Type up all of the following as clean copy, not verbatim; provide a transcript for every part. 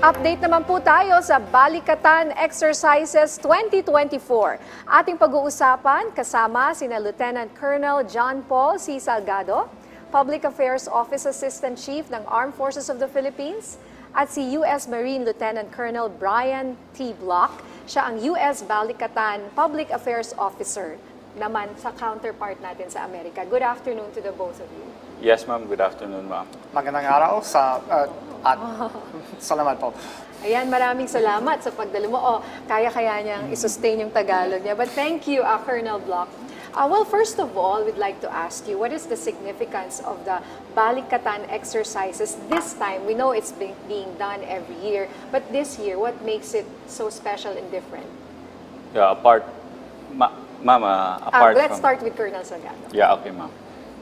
Update naman po tayo sa Balikatan Exercises 2024. Ating pag-uusapan kasama sina Lieutenant Colonel John Paul C. Salgado, Public Affairs Office Assistant Chief ng Armed Forces of the Philippines, at si U.S. Marine Lieutenant Colonel Brian T. Block. Siya ang U.S. Balikatan Public Affairs Officer naman sa counterpart natin sa Amerika. Good afternoon to the both of you. Yes, ma'am. Good afternoon, ma'am. Magandang araw at salamat po. Ayan, maraming salamat sa pagdalo mo. Kaya-kaya niyang i-sustain yung Tagalog niya. But thank you, Colonel Block. Well, first of all, we'd like to ask you, what is the significance of the Balikatan Exercises this time? We know it's being done every year, but this year, what makes it so special and different? Yeah, apart Let's start with Colonel Salgado. Yeah, okay, ma'am.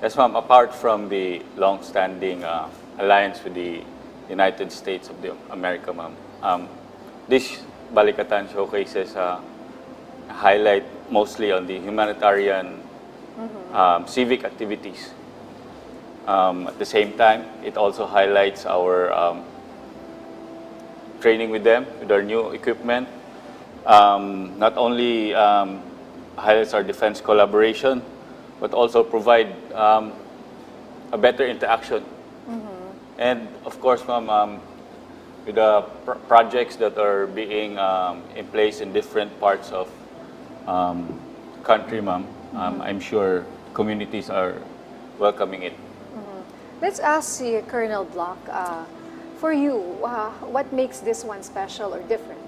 Yes, ma'am. Apart from the long-standing alliance with the United States of America, ma'am, this Balikatan showcases highlight mostly on the humanitarian civic activities. At the same time, it also highlights our training with them, with our new equipment. Not only highlights our defense collaboration, but also provide a better interaction. And of course, ma'am, with the projects that are being in place in different parts of country, ma'am, I'm sure communities are welcoming it. Let's ask you, Colonel Block, for you, what makes this one special or different?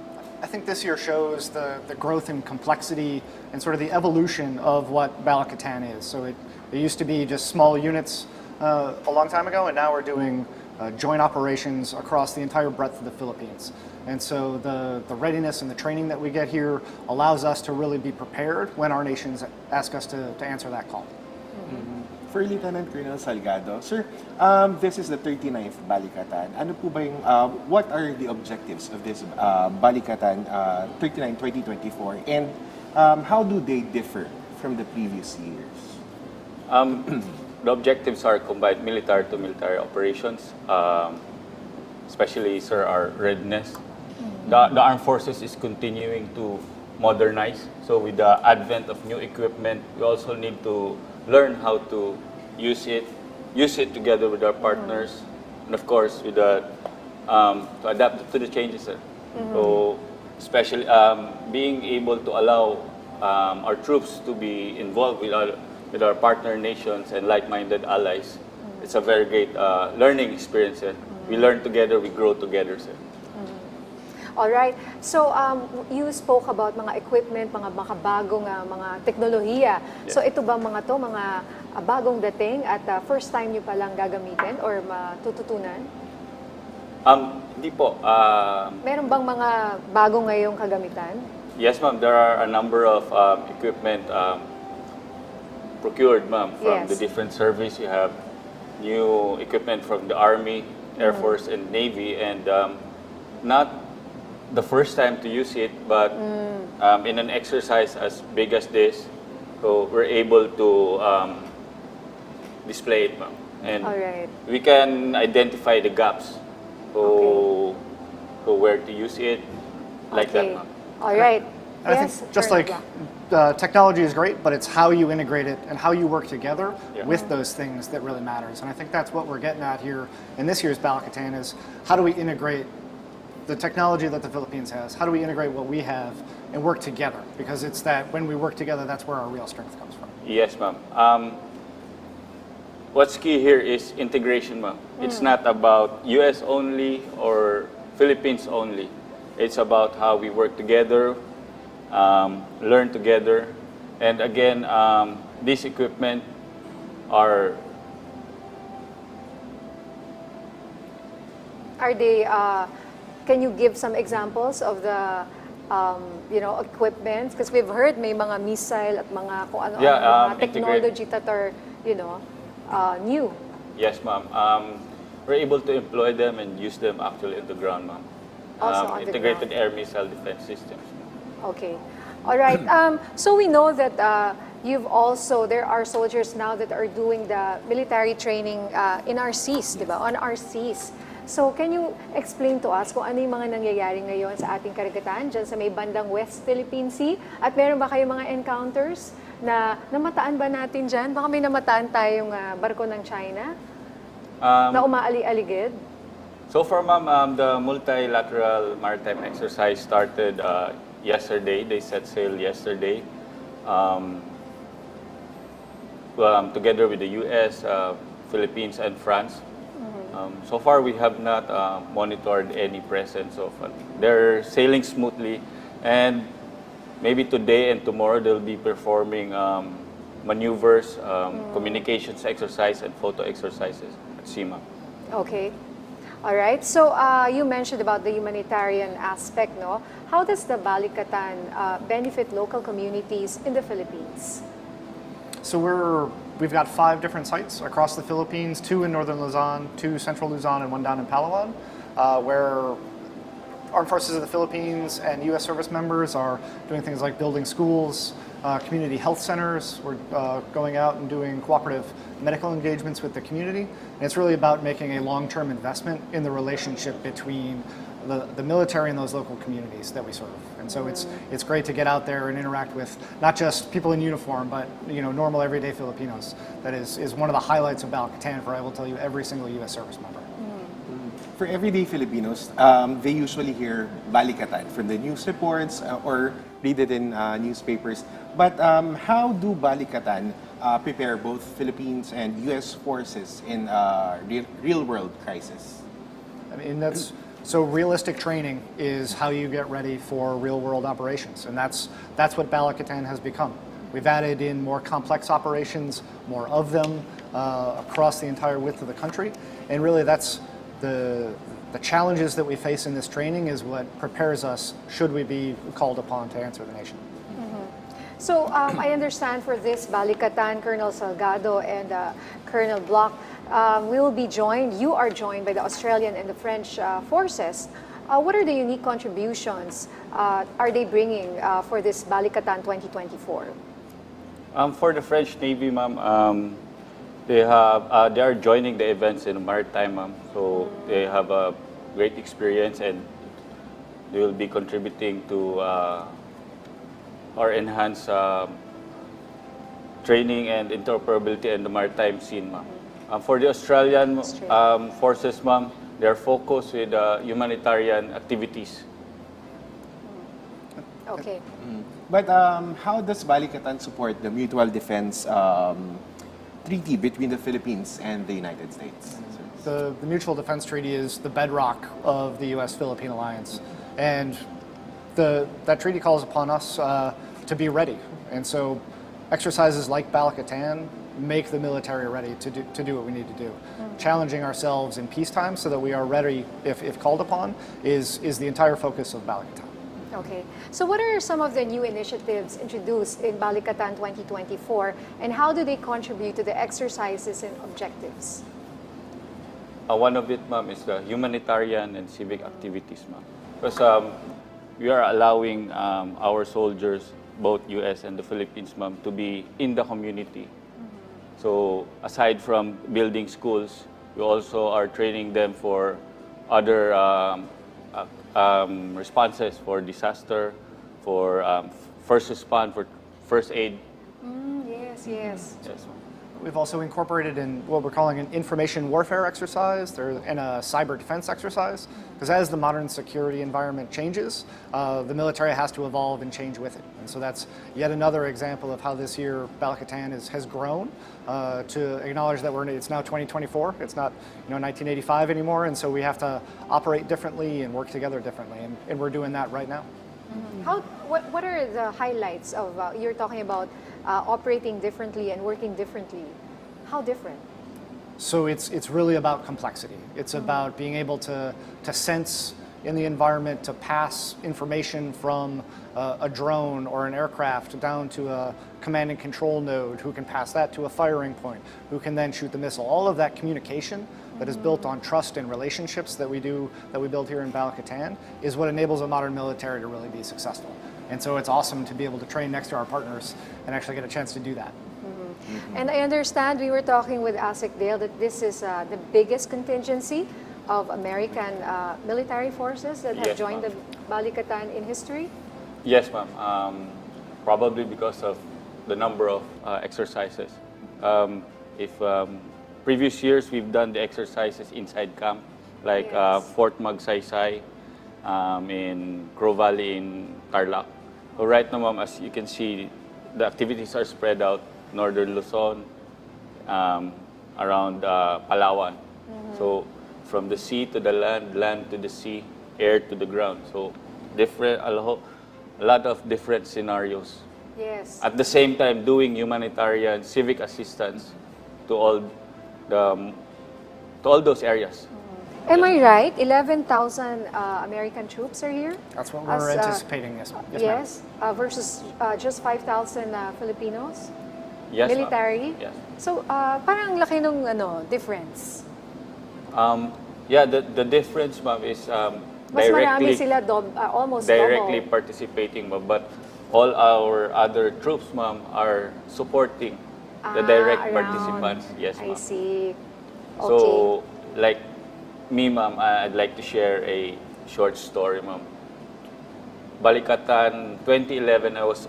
I think this year shows the growth and complexity and sort of the evolution of what Balikatan is. So it used to be just small units a long time ago, and now we're doing joint operations across the entire breadth of the Philippines. And so the readiness and the training that we get here allows us to really be prepared when our nations ask us to answer that call. For Lieutenant Colonel Salgado, sir, this is the 39th Balikatan. Ano po ba yung, what are the objectives of this Balikatan 39 2024, and how do they differ from the previous years? The objectives are combined military-to-military operations, especially, sir, our readiness. The armed forces is continuing to modernize. So with the advent of new equipment, we also need to learn how to use it together with our partners, and of course with the to adapt to the changes, sir. So especially being able to allow our troops to be involved with our partner nations and like-minded allies, it's a very great learning experience, sir. We learn together, we grow together, sir. All right. So you spoke about mga equipment, mga makabagong mga teknolohiya. Yeah. So ito ba mga to, mga bagong dating at first time nyo palang gagamitin or matututunan? Hindi po. Meron bang mga bago ngayong kagamitan? Yes, ma'am. There are a number of equipment procured, ma'am, from the different service. You have new equipment from the Army, Air Force, and Navy, and not the first time to use it, but in an exercise as big as this, so we're able to display it, ma'am. And we can identify the gaps, so where to use it, like that, ma'am. All right. I think just like technology is great, but it's how you integrate it and how you work together with those things that really matters. And I think that's what we're getting at here in this year's Balikatan is how do we integrate the technology that the Philippines has, how do we integrate what we have and work together? Because it's that when we work together, that's where our real strength comes from. Yes, ma'am. What's key here is integration, ma'am. It's not about US only or Philippines only. It's about how we work together, learn together. And again, this equipment are they can you give some examples of the equipment? Because we've heard may mga missile at mga kung ano mga technology that are new. Yes, ma'am. We're able to employ them and use them actually on the ground, ma'am. Also on integrated the air ground. missile defense systems. Okay. All right. So we know that there are soldiers now that are doing the military training in our seas, diba? On our seas. So can you explain to us kung ano yung mga nangyayari ngayon sa ating karagatan, dyan sa may bandang West Philippine Sea? At meron ba kayong mga encounters na namataan ba natin dyan? Baka may namataan tayong barko ng China na umaali-aligid? So far, ma'am, the multilateral maritime exercise started yesterday. They set sail yesterday. Together with the U.S., Philippines, and France. So far, we have not monitored any presence of. They're sailing smoothly, and maybe today and tomorrow they'll be performing maneuvers, communications exercise, and photo exercises at sea, ma'am. Okay. All right. So you mentioned about the humanitarian aspect, no? How does the Balikatan benefit local communities in the Philippines? So we've got 5 different sites across the Philippines, 2 in northern Luzon, 2 central Luzon, and 1 down in Palawan, where Armed Forces of the Philippines and U.S. service members are doing things like building schools, community health centers. We're going out and doing cooperative medical engagements with the community. And it's really about making a long-term investment in the relationship between the military and those local communities that we serve. And so it's great to get out there and interact with not just people in uniform, but normal everyday Filipinos. That is one of the highlights of Balikatan for, I will tell you, every single U.S. service member. For everyday Filipinos, they usually hear Balikatan from the news reports or read it in newspapers. But how do Balikatan prepare both Philippines and U.S. forces in real-world crisis? I mean, so realistic training is how you get ready for real-world operations, and that's what Balikatan has become. We've added in more complex operations, more of them across the entire width of the country, and really that's the challenges that we face in this training is what prepares us should we be called upon to answer the nation. So I understand for this Balikatan, Colonel Salgado and Colonel Block, you are joined by the Australian and the French forces. What are the unique contributions are they bringing for this Balikatan 2024? For the French Navy, ma'am, they are joining the events in Maritime, ma'am. So they have a great experience and they will be contributing to our enhanced training and interoperability in the maritime scene, ma'am. For the Australian forces, ma'am, they are focused with humanitarian activities. Okay. But how does Balikatan support the mutual defense treaty between the Philippines and the United States? The Mutual Defense Treaty is the bedrock of the U.S.-Philippine alliance, and that treaty calls upon us to be ready. And so exercises like Balikatan make the military ready to do what we need to do. Challenging ourselves in peacetime so that we are ready if called upon is the entire focus of Balikatan. Okay. So what are some of the new initiatives introduced in Balikatan 2024 and how do they contribute to the exercises and objectives? One of it, ma'am, is the humanitarian and civic activities, ma'am. Because we are allowing our soldiers, both U.S. and the Philippines, ma'am, to be in the community. So aside from building schools, we also are training them for other responses for disaster, for first response, for first aid. Yes. Yes, ma'am. We've also incorporated in what we're calling an information warfare exercise and a cyber defense exercise, because as the modern security environment changes, the military has to evolve and change with it. And so that's yet another example of how this year Balikatan has grown to acknowledge that it's now 2024. It's not 1985 anymore, and so we have to operate differently and work together differently, and we're doing that right now. What are the highlights of you're talking about operating differently and working differently? How different? So it's really about complexity. It's about being able to sense in the environment, to pass information from a drone or an aircraft down to a command and control node who can pass that to a firing point, who can then shoot the missile. All of that communication that is built on trust and relationships that we build here in Balikatan is what enables a modern military to really be successful. And so it's awesome to be able to train next to our partners and actually get a chance to do that. And I understand we were talking with Asik Dale that this is the biggest contingency of American military forces that have Yes, joined the ma'am. Balikatan in history? Yes, ma'am. Probably because of the number of exercises. If previous years we've done the exercises inside camp, like Yes. Fort Magsaysay in Crow Valley in Tarlac. So right now, ma'am, as you can see, the activities are spread out northern Luzon, around Palawan. So from the sea to the land, land to the sea, air to the ground. So different, a lot of different scenarios. Yes. At the same time, doing humanitarian civic assistance to all those areas. Am I right? 11,000 American troops are here? That's what As, we're anticipating, yes. Yes, ma'am. Yes, versus just 5,000 Filipinos? Yes, ma'am. Military? Yes. So, parang laki nung difference. Yeah, the difference, ma'am, is Mas marami directly sila, almost directly double. participating, ma'am. But all our other troops, ma'am, are supporting the direct around. participants. Yes, I ma'am. see. Okay. So, like me, ma'am, I'd like to share a short story, ma'am. Balikatan, 2011, I was...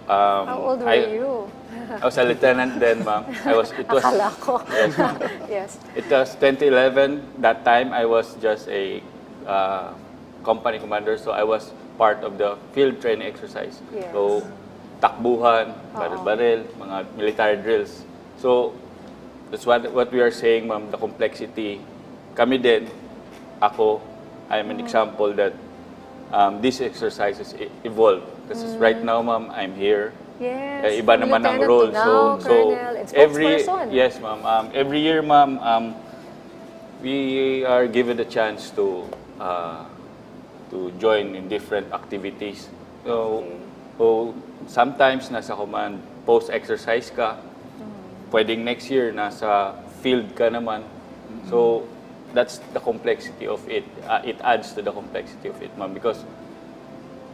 How old were you? I was a lieutenant then, ma'am. Akala ko. Yes, ma'am. Yes. It was 2011. That time, I was just a company commander, so I was part of the field training exercise. Yes. So, takbuhan, baril-baril, mga military drills. So, that's what we are saying, ma'am, the complexity. Kami din, ako, I am an example that these exercises evolve. Because right now, ma'am, I'm here. Yes. Iba naman ang Lieutenant role. to now, Colonel, and spokesperson. Yes, ma'am. Every year, ma'am, we are given the chance to join in different activities. So sometimes nasa command post exercise ka. Pwedeng next year nasa field ka naman. So that's the complexity of it. It adds to the complexity of it, ma'am, because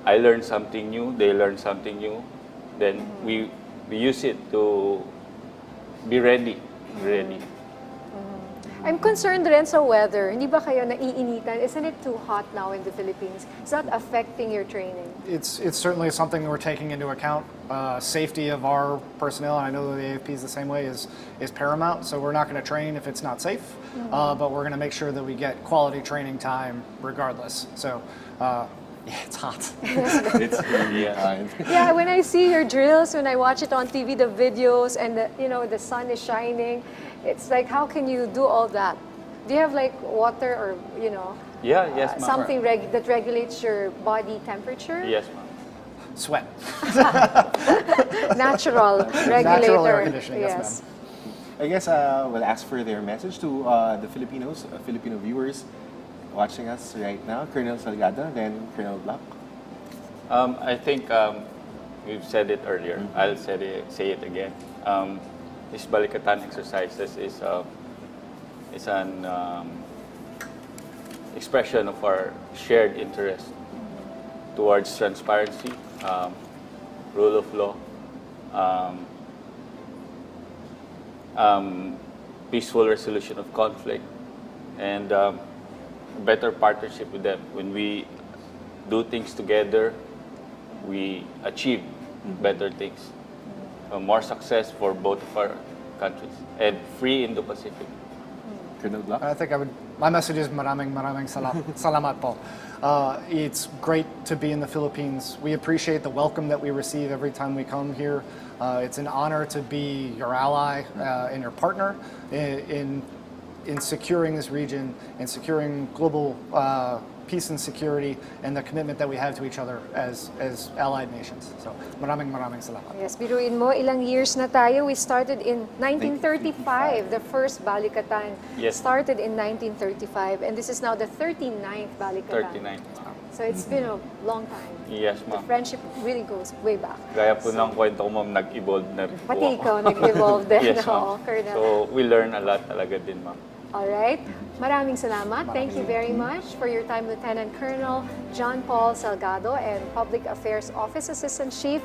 I learn something new, they learn something new. Then we use it to be ready. I'm concerned rin sa weather. Hindi ba kayo naiinitan? Isn't it too hot now in the Philippines? Is that affecting your training? It's certainly something we're taking into account. Safety of our personnel, and I know that the AFP is the same way, is paramount. So we're not going to train if it's not safe, but we're going to make sure that we get quality training time regardless. So, yeah, it's hot. It's really hard. Yeah, when I see your drills, when I watch it on TV, the videos, and the sun is shining, it's like, how can you do all that? Do you have like water or Yeah, yes, ma'am. something that regulates your body temperature? Yes, ma'am. Sweat. Natural regulator. Natural air conditioning, yes, I guess we'll ask for their message to the Filipinos, Filipino viewers watching us right now. Colonel Salgado, then Colonel Block. I think we've said it earlier. I'll say it again. This Balikatan Exercises is an expression of our shared interest towards transparency, rule of law, peaceful resolution of conflict, and better partnership with them. When we do things together, we achieve better things. More success for both of our countries and free Indo-Pacific. Colonel Block. My message is maraming salamat po. It's great to be in the Philippines. We appreciate the welcome that we receive every time we come here. It's an honor to be your ally and your partner in securing this region and securing global peace and security and the commitment that we have to each other as allied nations. So, maraming salamat. Yes, biruin mo, ilang years na tayo. We started in 1935. The first Balikatan Yes. started in 1935. And this is now the 39th Balikatan. 39. So it's been a long time. Yes, The ma'am. friendship really goes way back. Gaya po ng kwento ko, ma'am, nag-evolve na po Pati ako. ikaw nag-evolve din, Yes, no, ma'am. Colonel? So, we learn a lot talaga din, ma'am. Alright. Maraming salamat. Thank you very much for your time, Lieutenant Colonel John Paul Salgado and Public Affairs Office Assistant Chief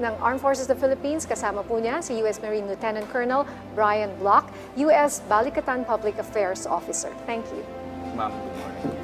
ng Armed Forces of the Philippines. Kasama po niya si U.S. Marine Lieutenant Colonel Brian Block, U.S. Balikatan Public Affairs Officer. Thank you. ma'am. Good morning.